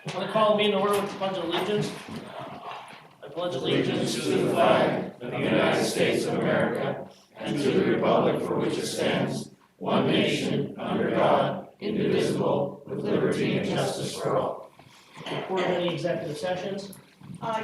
I'm going to call the meeting to order with the Pledge of Allegiance. I pledge allegiance to the flag of the United States of America and to the republic for which it stands, one nation, under God, indivisible, with liberty and justice for all. Report any executive sessions?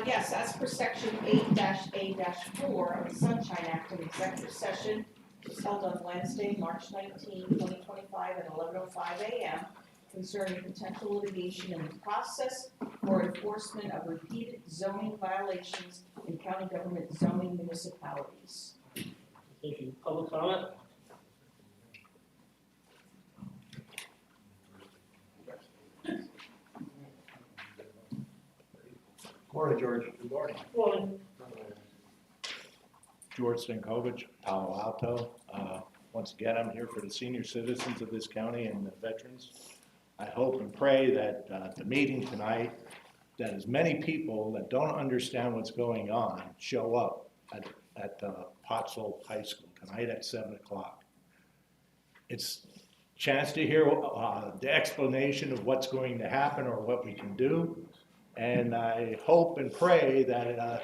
Yes, as per section 8-A-4 of the Sunshine Act, an executive session was held on Wednesday, March 19, 2025 at 11:05 a.m. concerning potential litigation in the process for enforcement of repeated zoning violations in county government zoning municipalities. Thank you. Public comment? Morning, George. Good morning. Morning. George Stankovich, Palo Alto. Once again, I'm here for the senior citizens of this county and the veterans. I hope and pray that the meeting tonight, that as many people that don't understand what's going on show up at Pottsville High School tonight at 7 o'clock. It's a chance to hear the explanation of what's going to happen or what we can do. And I hope and pray that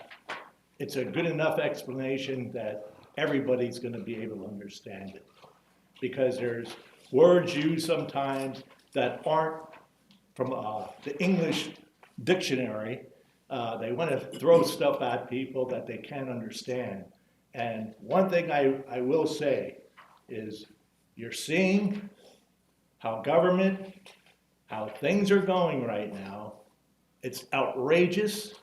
it's a good enough explanation that everybody's going to be able to understand it. Because there's words used sometimes that aren't from the English dictionary. They want to throw stuff at people that they can't understand. And one thing I will say is you're seeing how government, how things are going right now. It's outrageous,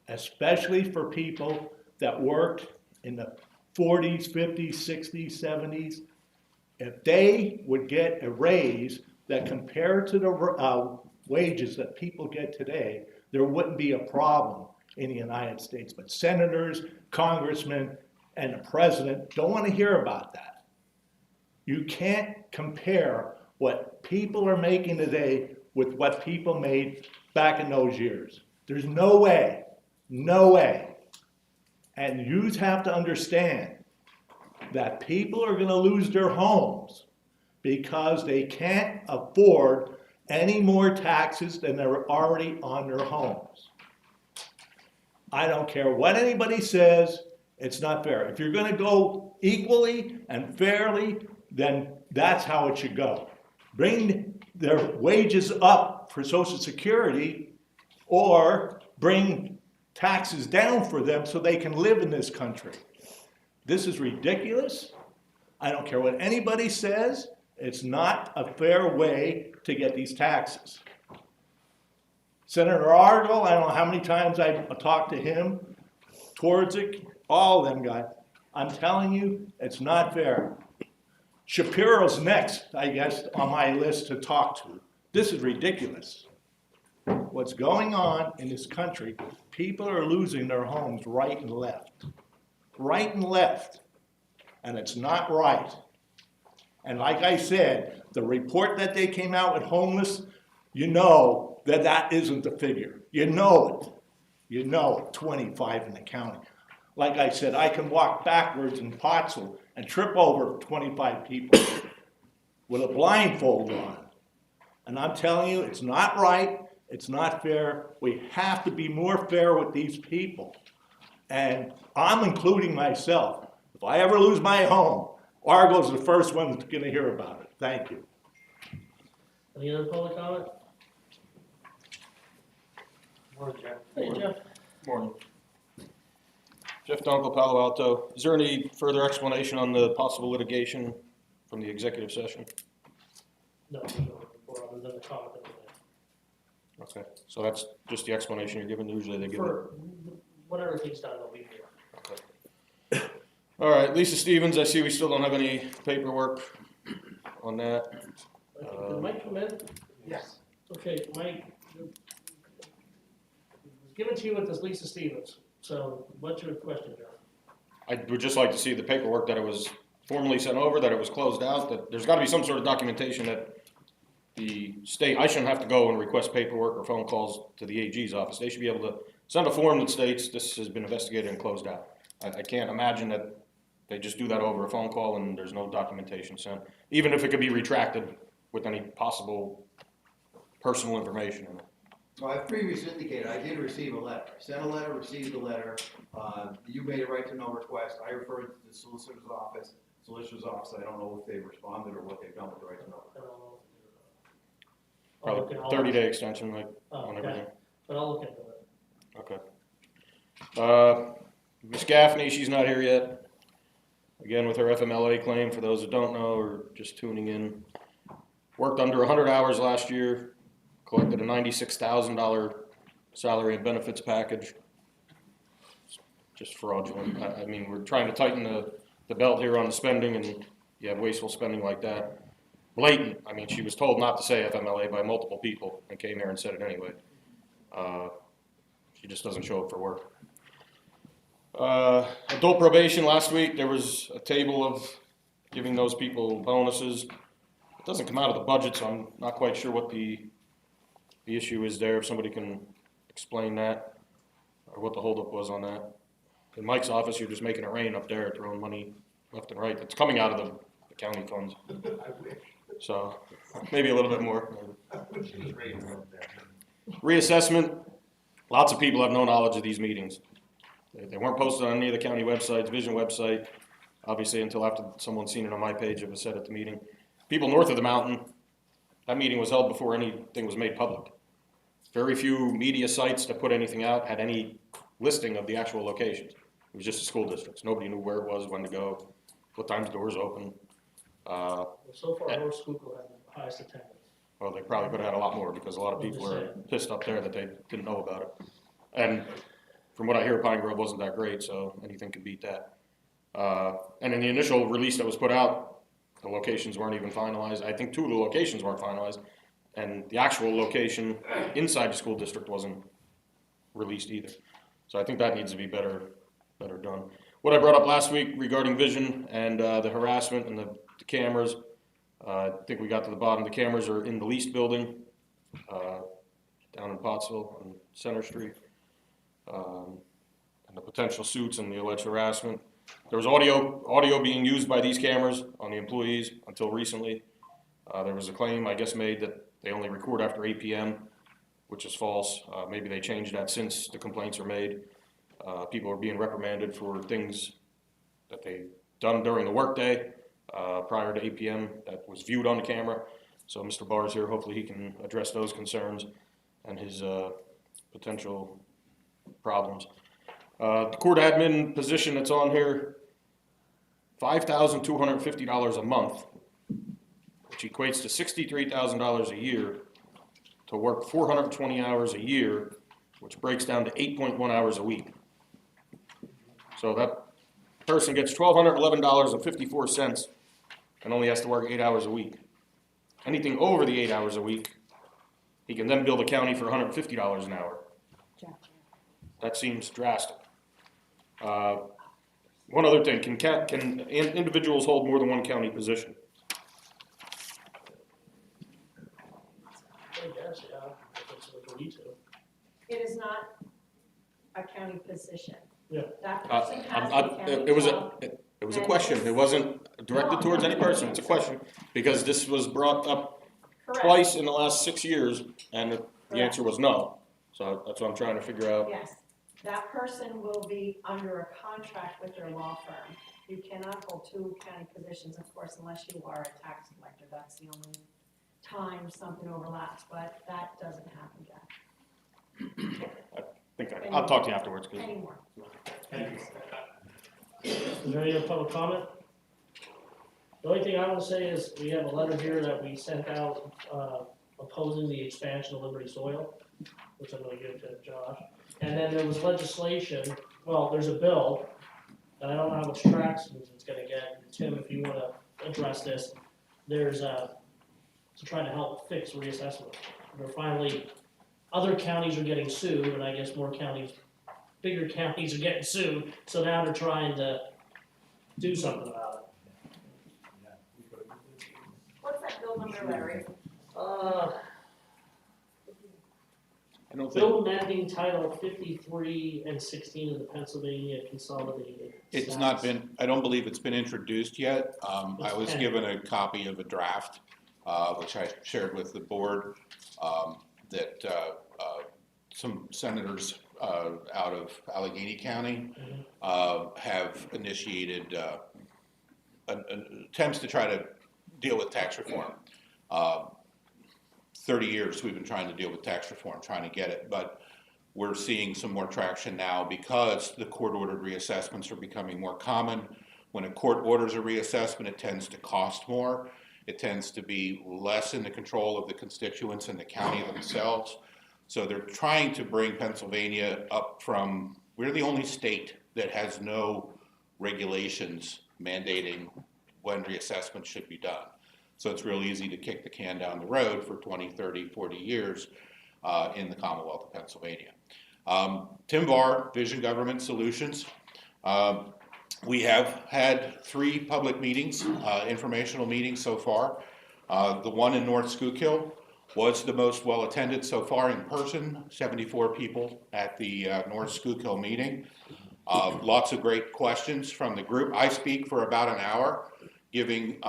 especially for people that worked in the 40s, 50s, 60s, 70s. If they would get a raise that compared to the wages that people get today, there wouldn't be a problem in the United States. But senators, congressmen, and the president don't want to hear about that. You can't compare what people are making today with what people made back in those years. There's no way, no way. And you have to understand that people are going to lose their homes because they can't afford any more taxes than they're already on their homes. I don't care what anybody says, it's not fair. If you're going to go equally and fairly, then that's how it should go. Bring their wages up for Social Security or bring taxes down for them so they can live in this country. This is ridiculous. I don't care what anybody says. It's not a fair way to get these taxes. Senator Argyle, I don't know how many times I've talked to him, Twardzik, all of them guys. I'm telling you, it's not fair. Shapiro's next, I guess, on my list to talk to. This is ridiculous. What's going on in this country, people are losing their homes right and left. Right and left. And it's not right. And like I said, the report that they came out with homeless, you know that that isn't the figure. You know it. You know it, 25 in the county. Like I said, I can walk backwards in Pottsville and trip over 25 people with a blindfold on. And I'm telling you, it's not right. It's not fair. We have to be more fair with these people. And I'm including myself. If I ever lose my home, Argo's the first one that's going to hear about it. Thank you. Any other public comment? Morning, Jeff. Hey, Jeff. Morning. Jeff Dunkel, Palo Alto. Is there any further explanation on the possible litigation from the executive session? No, before other than the comment that we made. Okay, so that's just the explanation you're giving. Usually they give it. For whatever takes done, they'll be here. Okay. All right, Lisa Stevens, I see we still don't have any paperwork on that. Okay, did Mike come in? Yes. Okay, Mike, it was given to you with this Lisa Stevens. So what's your question, Jeff? I would just like to see the paperwork that it was formally sent over, that it was closed out, that there's got to be some sort of documentation that the state, I shouldn't have to go and request paperwork or phone calls to the AG's office. They should be able to send a form that states this has been investigated and closed out. I can't imagine that they just do that over a phone call and there's no documentation sent, even if it could be retracted with any possible personal information in it. So I've previously indicated, I did receive a letter. I sent a letter, received a letter. You made a right to know request. I referred to the solicitor's office. Solicitor's office, I don't know if they've responded or what they've done with the right to know. I don't know. Probably I'll 30-day extension, like, Oh, on okay. everything. But I'll look into it. Okay. Ms. Gaffney, she's not here yet. Again, with her FMLA claim, for those that don't know or just tuning in. Worked under 100 hours last year, collected a $96,000 salary and benefits package. Just fraudulent. I mean, we're trying to tighten the belt here on the spending, and you have wasteful spending like that. Blatant. I mean, she was told not to say FMLA by multiple people and came here and said it anyway. She just doesn't show up for work. Adult probation last week, there was a table of giving those people bonuses. It doesn't come out of the budget, so I'm not quite sure what the issue is there. If somebody can explain that, or what the holdup was on that. In Mike's office, you're just making it rain up there, throwing money left and right. It's coming out of the county funds. So maybe a little bit more. Reassessment. Lots of people have no knowledge of these meetings. They weren't posted on any of the county websites, Vision website, obviously until after someone's seen it on my page. It was said at the meeting. People north of the mountain, that meeting was held before anything was made public. Very few media sites that put anything out had any listing of the actual locations. It was just the school districts. Nobody knew where it was, when to go, what times doors open. So far, North Schuylkill had the highest attendance. Well, they probably could have had a lot more because a lot of people are pissed up there that they didn't know about it. And from what I hear, Pine Grove wasn't that great, so anything could beat that. And in the initial release that was put out, the locations weren't even finalized. I think 2 of the locations weren't finalized, and the actual location inside the school district wasn't released either. So I think that needs to be better done. What I brought up last week regarding Vision and the harassment and the cameras, I think we got to the bottom. The cameras are in the leased building down in Pottsville on Center Street. And the potential suits and the alleged harassment. There was audio being used by these cameras on the employees until recently. There was a claim, I guess, made that they only record after 8 p.m., which is false. Maybe they changed that since the complaints were made. People are being reprimanded for things that they've done during the workday prior to 8 p.m. that was viewed on the camera. So Mr. Barr's here. Hopefully he can address those concerns and his potential problems. The court admin position that's on here, $5,250 a month, which equates to $63,000 a year to work 420 hours a year, which breaks down to 8.1 hours a week. So that person gets $1,211.54 and only has to work 8 hours a week. Anything over the 8 hours a week, he can then bill the county for $150 an hour. That seems drastic. One other thing, can individuals hold more than one county position? I guess, yeah, if it's agreed to. It is not a county position. Yeah. That person has a county job. It was a question. It wasn't directed towards any person. It's a question because this was brought up Correct. twice in the last 6 years, and the answer was no. So that's what I'm trying to figure out. Yes, that person will be under a contract with their law firm. You cannot hold 2 county positions, of course, unless you are a tax collector. That's the only time something overlaps, but that doesn't happen, Jack. I'll talk to you afterwards. Anymore. Is there any other public comment? The only thing I will say is we have a letter here that we sent out opposing the expansion of Liberty Soil, which I'm gonna give to Josh. And then there was legislation, well, there's a bill, and I don't know how much traction it's gonna get. Tim, if you wanna address this, there's to try to help fix reassessment. They're finally, other counties are getting sued, and I guess more counties, bigger counties are getting sued, so now they're trying to do something about it. What's that bill number, Larry? I don't think, Bill amending Title 53 and 16 of the Pennsylvania Consolidated. It's not been, I don't believe it's been introduced yet. I was Okay. given a copy of a draft, which I shared with the board, that some senators out of Allegheny County have initiated attempts to try to deal with tax reform. 30 years we've been trying to deal with tax reform, trying to get it, but we're seeing some more traction now because the court-ordered reassessments are becoming more common. When a court orders a reassessment, it tends to cost more. It tends to be less in the control of the constituents and the county themselves. So they're trying to bring Pennsylvania up from, we're the only state that has no regulations mandating when reassessment should be done. So it's real easy to kick the can down the road for 20, 30, 40 years in the Commonwealth of Pennsylvania. Tim Barr, Vision Government Solutions. We have had 3 public meetings, informational meetings so far. The one in North Schuylkill was the most well-attended so far in person, 74 people at the North Schuylkill meeting. Lots of great questions from the group. I speak for about an hour, giving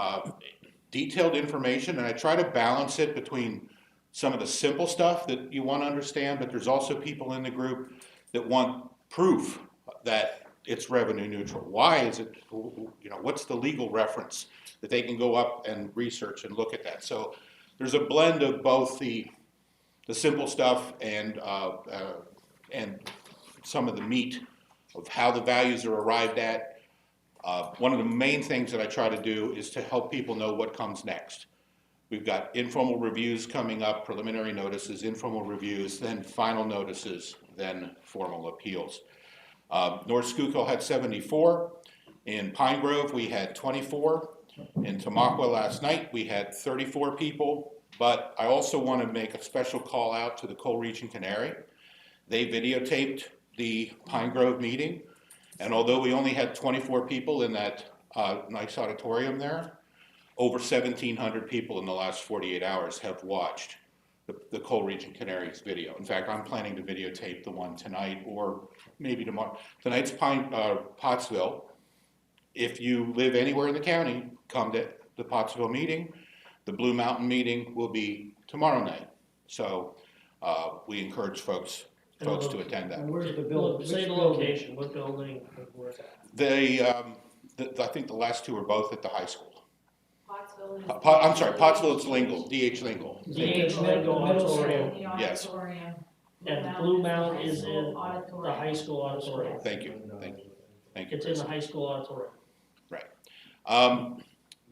detailed information, and I try to balance it between some of the simple stuff that you want to understand, but there's also people in the group that want proof that it's revenue neutral. Why is it, what's the legal reference that they can go up and research and look at that? So there's a blend of both the simple stuff and some of the meat of how the values are arrived at. One of the main things that I try to do is to help people know what comes next. We've got informal reviews coming up, preliminary notices, informal reviews, then final notices, then formal appeals. North Schuylkill had 74. In Pine Grove, we had 24. In Tamaqua last night, we had 34 people. But I also want to make a special call out to the Coal Region Canary. They videotaped the Pine Grove meeting. And although we only had 24 people in that nice auditorium there, over 1,700 people in the last 48 hours have watched the Coal Region Canary's video. In fact, I'm planning to videotape the one tonight or maybe tomorrow. Tonight's Pottsville. If you live anywhere in the county, come to the Pottsville meeting. The Blue Mountain meeting will be tomorrow night. So we encourage folks to attend that. Where's the building? Say the location, what building, where's that? I think the last 2 are both at the high school. Pottsville is. I'm sorry, Pottsville is Lingle, D.H. Lingle. DH Lingo Auditorium, Yes. and the Blue Mountain is in the high school auditorium. Thank you. It's in the high school auditorium.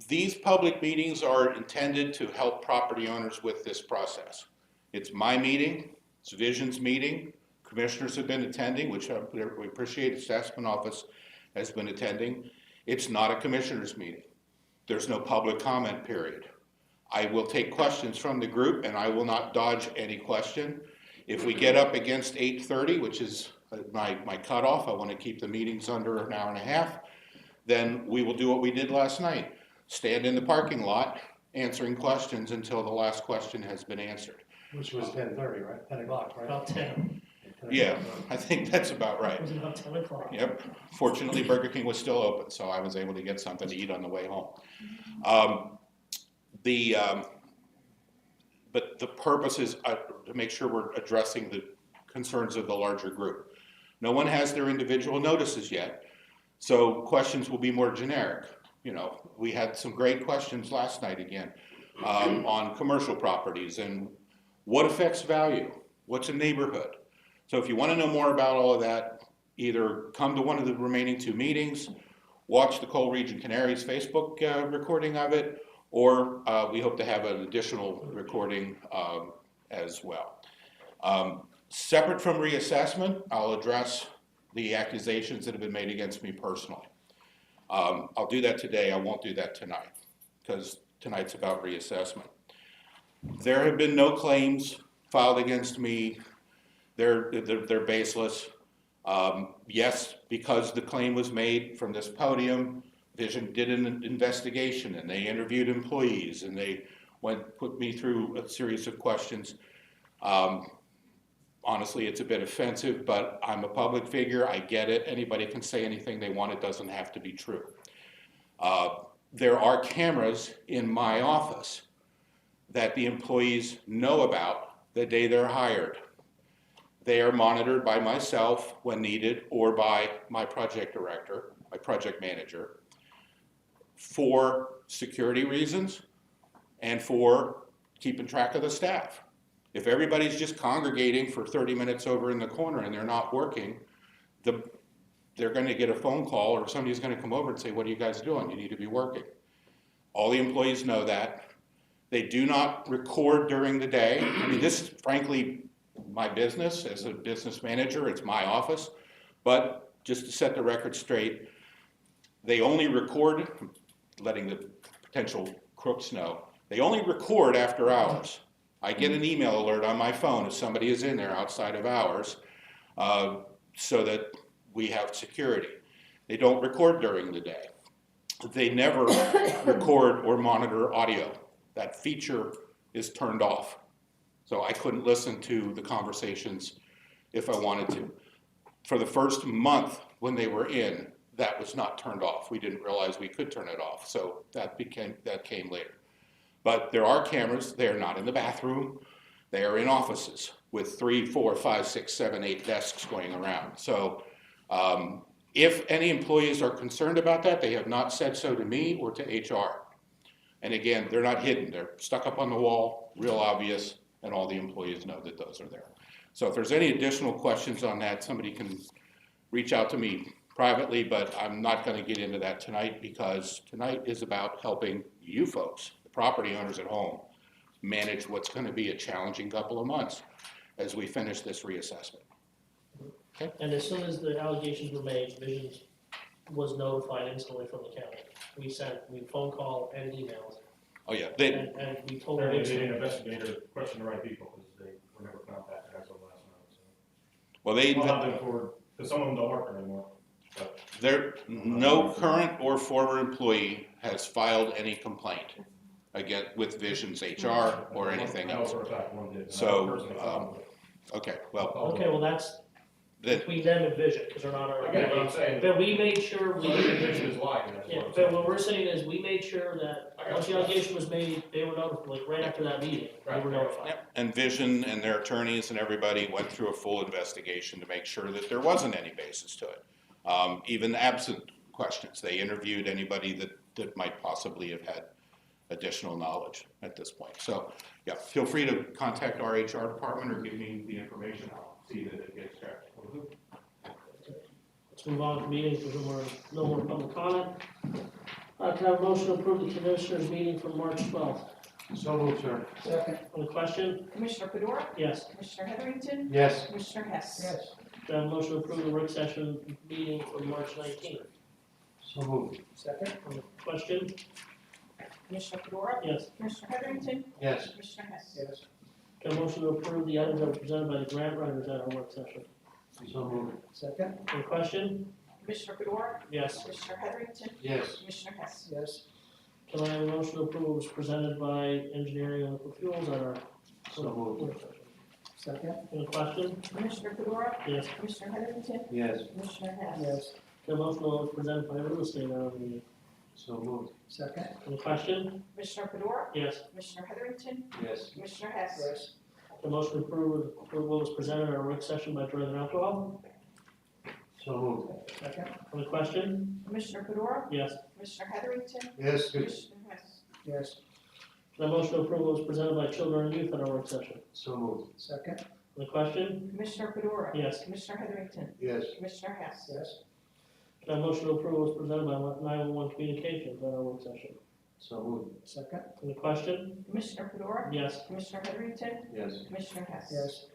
These public meetings are intended to help property owners with this process. It's my meeting, it's Vision's meeting, commissioners have been attending, which we appreciate, the assessment office has been attending. It's not a commissioners meeting. There's no public comment period. I will take questions from the group and I will not dodge any question. If we get up against 8:30, which is my cutoff, I want to keep the meetings under an hour and a half, then we will do what we did last night. Stand in the parking lot answering questions until the last question has been answered. Which was 10:30, right? 10 o'clock, right? About 10. Yeah, I think that's about It right. was about 10 o'clock. Yep. Fortunately, Burger King was still open, so I was able to get something to eat on the way home. But the purpose is to make sure we're addressing the concerns of the larger group. No one has their individual notices yet, so questions will be more generic. We had some great questions last night again on commercial properties and what affects value, what's a neighborhood. So if you want to know more about all of that, either come to one of the remaining 2 meetings, watch the Coal Region Canary's Facebook recording of it, or we hope to have an additional recording as well. Separate from reassessment, I'll address the accusations that have been made against me personally. I'll do that today, I won't do that tonight, because tonight's about reassessment. There have been no claims filed against me. They're baseless. Yes, because the claim was made from this podium, Vision did an investigation and they interviewed employees and they put me through a series of questions. Honestly, it's a bit offensive, but I'm a public figure, I get it. Anybody can say anything they want, it doesn't have to be true. There are cameras in my office that the employees know about the day they're hired. They are monitored by myself when needed or by my project director, my project manager, for security reasons and for keeping track of the staff. If everybody's just congregating for 30 minutes over in the corner and they're not working, they're going to get a phone call or somebody's going to come over and say, what are you guys doing? You need to be working. All the employees know that. They do not record during the day. I mean, this is frankly my business as a business manager. It's my office. But just to set the record straight, they only record, letting the potential crooks know, they only record after hours. I get an email alert on my phone if somebody is in there outside of hours, so that we have security. They don't record during the day. They never record or monitor audio. That feature is turned off. So I couldn't listen to the conversations if I wanted to. For the first month when they were in, that was not turned off. We didn't realize we could turn it off, so that came later. But there are cameras. They are not in the bathroom. They are in offices with 3, 4, 5, 6, 7, 8 desks going around. So if any employees are concerned about that, they have not said so to me or to HR. And again, they're not hidden. They're stuck up on the wall, real obvious, and all the employees know that those are there. So if there's any additional questions on that, somebody can reach out to me privately, but I'm not going to get into that tonight because tonight is about helping you folks, the property owners at home, manage what's going to be a challenging couple of months as we finish this reassessment. Okay. And as soon as the allegations were made, Visions was notified instantly from the county. We phone call and emails, Oh yeah, and we told them. Apparently they didn't investigate or question the right people, because they were never contacted as of last night, so. well they We'll have them for, because some of them don't work anymore, but. no current or former employee has filed any complaint again with Visions HR or anything I know else. for a fact one did. So, okay, well, Okay, well, that's then, between them and Vision, because they're not our. I get what I'm saying. But we made sure So the condition is lying, that's Yeah, what I'm but saying. what we're saying is, we made sure that, once the allegation was made, they were notified, like, right after that meeting, they were notified. yep, and Vision and their attorneys and everybody went through a full investigation to make sure that there wasn't any basis to it. Even absent questions, they interviewed anybody that might possibly have had additional knowledge at this point. So, yeah, feel free to contact our HR department or give me the information. I'll see that it gets checked. Let's move on to meetings, there's no more public comment. Can I have a motion to approve the commissioners' meeting from March 12th? So moved, sir. Second. On the question? Commissioner Fedora? Yes. Commissioner Heatherington? Yes. Commissioner Hess? Yes. Can I have a motion to approve the work session meeting from March 19th? So moved. Second. On the question? Commissioner Fedora? Yes. Commissioner Heatherington? Yes. Commissioner Hess? Yes. Can I have a motion to approve the items that were presented by the grant writers at our work session? So moved. Second. On the question? Commissioner Fedora? Yes. Commissioner Heatherington? Yes. Commissioner Hess? Yes. Can I have a motion to approve what was presented by engineering and liquid fuels at our So moved. work session? Second. On the question? Commissioner Fedora? Yes. Commissioner Heatherington? Yes. Commissioner Hess? Yes. Can I have a motion to what was presented by real estate at our meeting? So moved. Second. On the question? Commissioner Fedora? Yes. Commissioner Heatherington? Yes. Commissioner Hess? Yes. The motion to approve what was presented at our work session by drug and alcohol? So moved. Second. On the question? Commissioner Fedora? Yes. Commissioner Heatherington? Yes. Commissioner Hess? Yes. The motion to approve what was presented by children and youth at our work session? So moved. Second. On the question? Commissioner Fedora? Yes. Commissioner Heatherington? Yes. Commissioner Hess? Yes. The motion to approve what was presented by 911 communications at our work session? So moved. Second. On the question? Commissioner Fedora? Yes. Commissioner Heatherington? Yes. Commissioner Hess? Yes.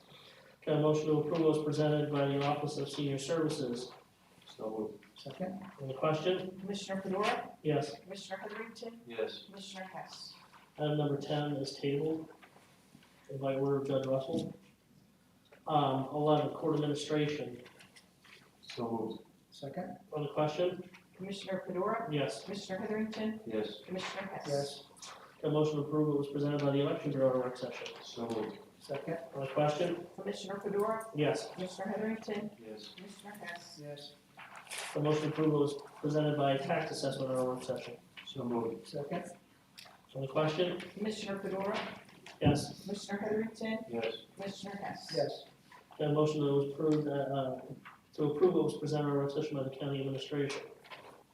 Can I have a motion to approve what was presented by the Office of Senior Services? So moved. Second. On the question? Commissioner Fedora? Yes. Commissioner Heatherington? Yes. Commissioner Hess? Item number 10 is tabled. Invite order of Judge Russell. 11, court administration. So moved. Second. On the question? Commissioner Fedora? Yes. Commissioner Heatherington? Yes. Commissioner Hess? Yes. Can I have a motion to approve what was presented by the Election Bureau at our work session? So moved. Second. On the question? Commissioner Fedora? Yes. Commissioner Heatherington? Yes. Commissioner Hess? Yes. The motion to approve what was presented by tax assessment at our work session? So moved. Second. On the question? Commissioner Fedora? Yes. Commissioner Heatherington? Yes. Commissioner Hess? Yes. Got a motion that was approved, to approve what was presented in work session by the county administration.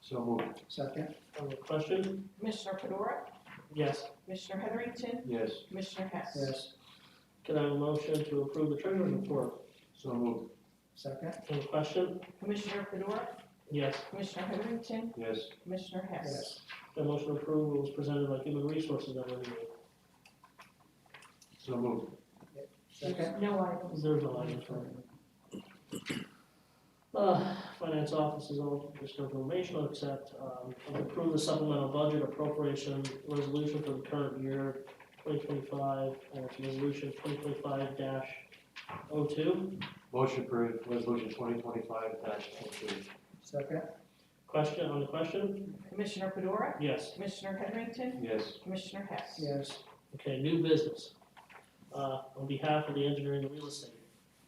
So moved. Second. On the question? Commissioner Fedora, Yes. Commissioner Heatherington, Yes. Commissioner Hess. Yes. Can I have a motion to approve the treasurer's report? So moved. Second. On the question? Commissioner Fedora, Yes. Commissioner Heatherington, Yes. Commissioner Hess. Yes. Got a motion to approve what was presented by human resources that review. So moved. Second. No items. There's no item for it. Finance office is all just informational, except, approve the supplemental budget appropriation resolution for the current year, 2025, and it's resolution 2025-02. Motion approved, resolution 2025-02. Second. Question, on the question? Commissioner Fedora, Yes. Commissioner Heatherington, Yes. Commissioner Hess. Yes. Okay, new business. On behalf of the engineering and real estate.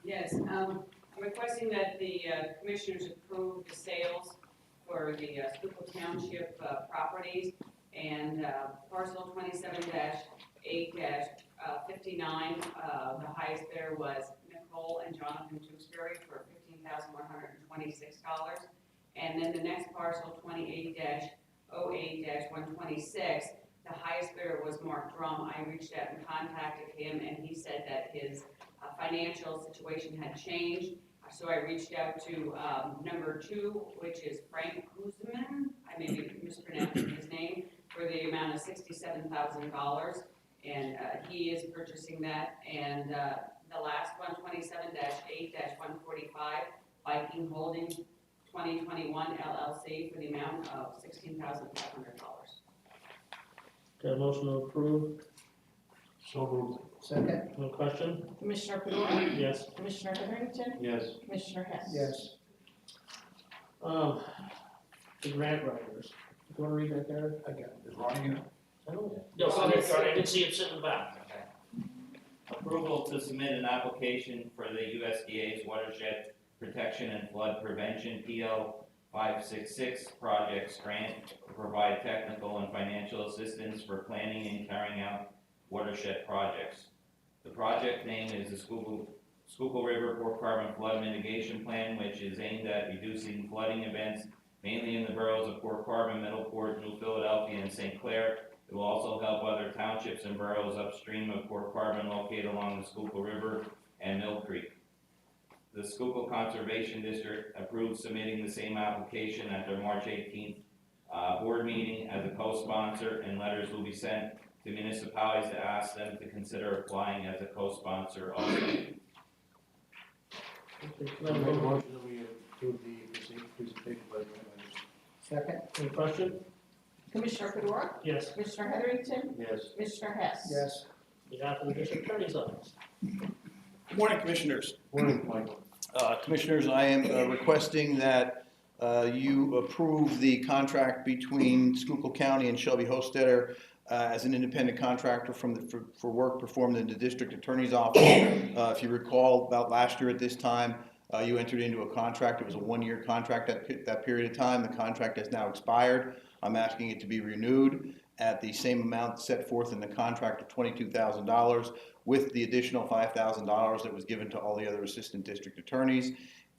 Yes, I'm requesting that the commissioners approve the sales for the Schuylkill Township properties and parcel 27-8-59. The highest bidder was Nicole and Jonathan Tewksbury for $15,126. And then the next parcel, 28-08-126, the highest bidder was Mark Drum. I reached out and contacted him, and he said that his financial situation had changed. So I reached out to number 2, which is Frank Guzman, I may be mispronouncing his name, for the amount of $67,000. And he is purchasing that. And the last one, 27-8-145, Viking Holdings 2021 LLC, for the amount of $16,500. Got a motion to approve. So moved. Second. No question? Commissioner Fedora, Yes. Commissioner Heatherington, Yes. Commissioner Hess. Yes. The grant writers. You want to read that, Gary? I got it. Is Ronnie here? I don't know. No, go ahead, Gary. I didn't see him sitting back. Approval to submit an application for the USDA's Watershed Protection and Flood Prevention PL 566 projects grant to provide technical and financial assistance for planning and carrying out watershed projects. The project name is the Schuylkill River Port Carbon Flood Mitigation Plan, which is aimed at reducing flooding events mainly in the boroughs of Port Carbon, Middleport, New Philadelphia, and St. Clair. It will also help other townships and boroughs upstream of Port Carbon located along the Schuylkill River and Mill Creek. The Schuylkill Conservation District approved submitting the same application at their March 18th board meeting as a co-sponsor, and letters will be sent to municipalities to ask them to consider applying as a co-sponsor also. Okay, can I have a Make a motion? motion that we approve the presentation by the members. Second. Any question? Commissioner Fedora, Yes. Commissioner Heatherington, Yes. Commissioner Hess. Yes. On behalf of the district attorney's office. Good morning, Commissioners. Morning, Michael. Commissioners, I am requesting that you approve the contract between Schuylkill County and Shelby Hostetter as an independent contractor for work performed in the district attorney's office. If you recall, about last year at this time, you entered into a contract. It was a one-year contract at that period of time. The contract has now expired. I'm asking it to be renewed at the same amount set forth in the contract of $22,000 with the additional $5,000 that was given to all the other assistant district attorneys.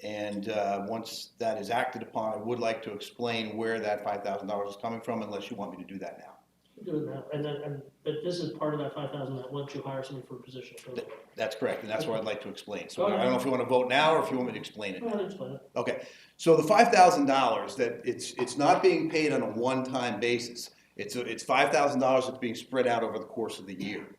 And once that is acted upon, I would like to explain where that $5,000 is coming from, unless you want me to do that now. Do it now, but this is part of that 5,000 that once you hire somebody for a position. That's correct, and that's what I'd like to explain. So I don't know if you want to vote now or if you want me to explain it. Go ahead and explain it. Okay, so the $5,000, that it's not being paid on a one-time basis. It's $5,000 that's being spread out over the course of the year.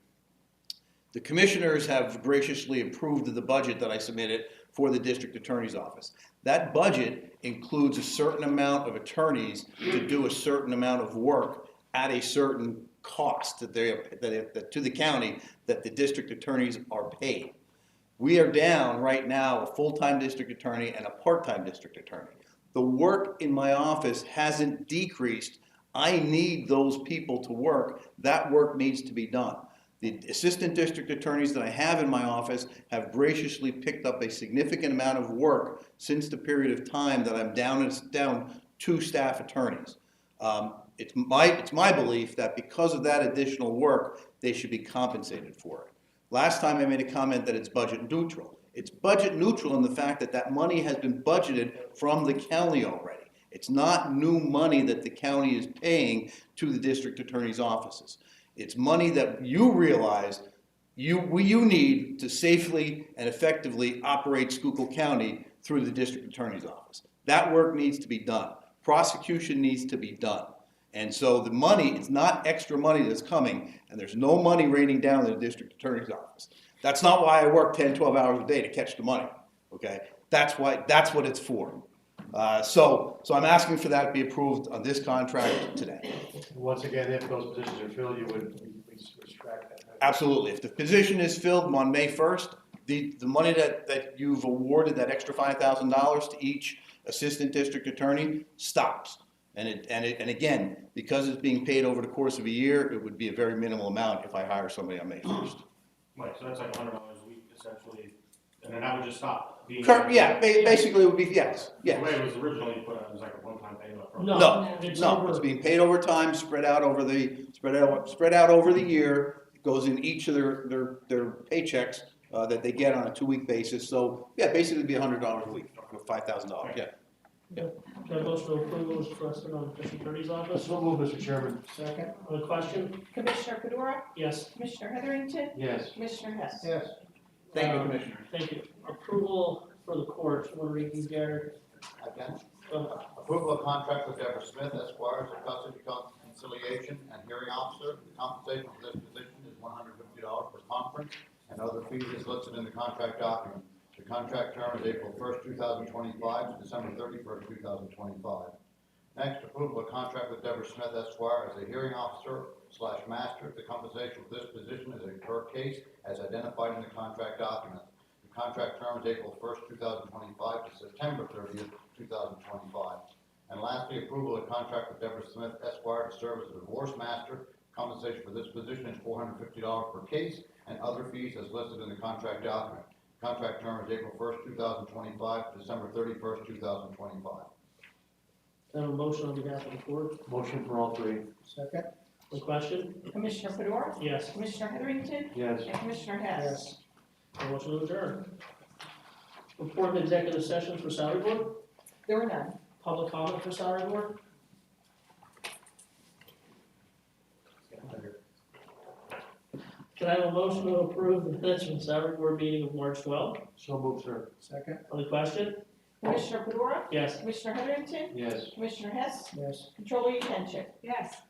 The commissioners have graciously approved the budget that I submitted for the district attorney's office. That budget includes a certain amount of attorneys to do a certain amount of work at a certain cost that to the county that the district attorneys are paid. We are down right now a full-time district attorney and a part-time district attorney. The work in my office hasn't decreased. I need those people to work. That work needs to be done. The assistant district attorneys that I have in my office have graciously picked up a significant amount of work since the period of time that I'm down 2 staff attorneys. It's my belief that because of that additional work, they should be compensated for it. Last time I made a comment that it's budget neutral. It's budget neutral in the fact that that money has been budgeted from the county already. It's not new money that the county is paying to the district attorney's offices. It's money that you realize you need to safely and effectively operate Schuylkill County through the district attorney's office. That work needs to be done. Prosecution needs to be done. And so the money, it's not extra money that's coming, and there's no money raining down in the district attorney's office. That's not why I work 10, 12 hours a day to catch the money, okay? That's what it's for. So I'm asking for that to be approved on this contract today. Once again, if those positions are filled, you would retract that. Absolutely. If the position is filled on May 1st, the money that you've awarded, that extra $5,000 to each assistant district attorney, stops. And again, because it's being paid over the course of a year, it would be a very minimal amount if I hire somebody on May 1st. Right, so that's like $100 a week essentially, and then that would just stop being. Yeah, basically it would be, yes, The yes. way it was originally put out, it was like a one-time payment up front. No, it's no, it's being paid over time, spread out over the year. It goes in each of their paychecks that they get on a 2-week basis. So, yeah, basically it'd be $100 a week, or $5,000, yeah. Can I motion to approve those requested on the district attorney's office? So move, Mr. Chairman. Second. On the question? Commissioner Fedora, Yes. Commissioner Heatherington, Yes. Commissioner Hess. Yes. Thank you, Commissioner. Thank you. Approval for the court, want to read these, Gary? Again, Uh, approval of contract with Deborah Smith, Esquire, as a custody conciliation and hearing officer. The compensation for this position is $150 per conference, and other fees is listed in the contract document. The contract term is April 1st, 2025 to December 31st, 2025. Next, approval of contract with Deborah Smith, Esquire, as a hearing officer / master. The compensation for this position is a per case as identified in the contract document. The contract term is April 1st, 2025 to September 30th, 2025. And lastly, approval of contract with Deborah Smith, Esquire, to serve as a divorce master. Compensation for this position is $450 per case, and other fees as listed in the contract document. Contract term is April 1st, 2025 to December 31st, 2025. Can I have a motion on behalf of the court? Motion for all three. Second. On the question? Commissioner Fedora, Yes. Commissioner Heatherington, Yes. and Commissioner Hess. Yes. A motion to adjourn. Report of executive sessions for salary board? There were none. Public comment for salary board? Can I have a motion to approve the minutes from salary board meeting of March 12th? So move, sir. Second. On the question? Commissioner Fedora, Yes. Commissioner Heatherington, Yes. Commissioner Hess, Yes. Controller Yekenship. Yes.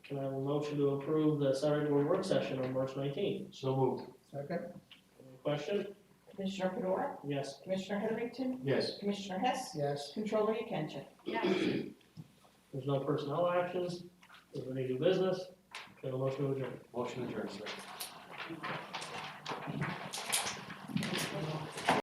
Can I have a motion to approve the salary board work session on March 19th? So moved. Second. On the question? Commissioner Fedora, Yes. Commissioner Heatherington, Yes. Commissioner Hess, Yes. Controller Yekenship. Yes. There's no personnel actions. Is there any new business? Can I have a motion to adjourn? Motion adjourned, sir.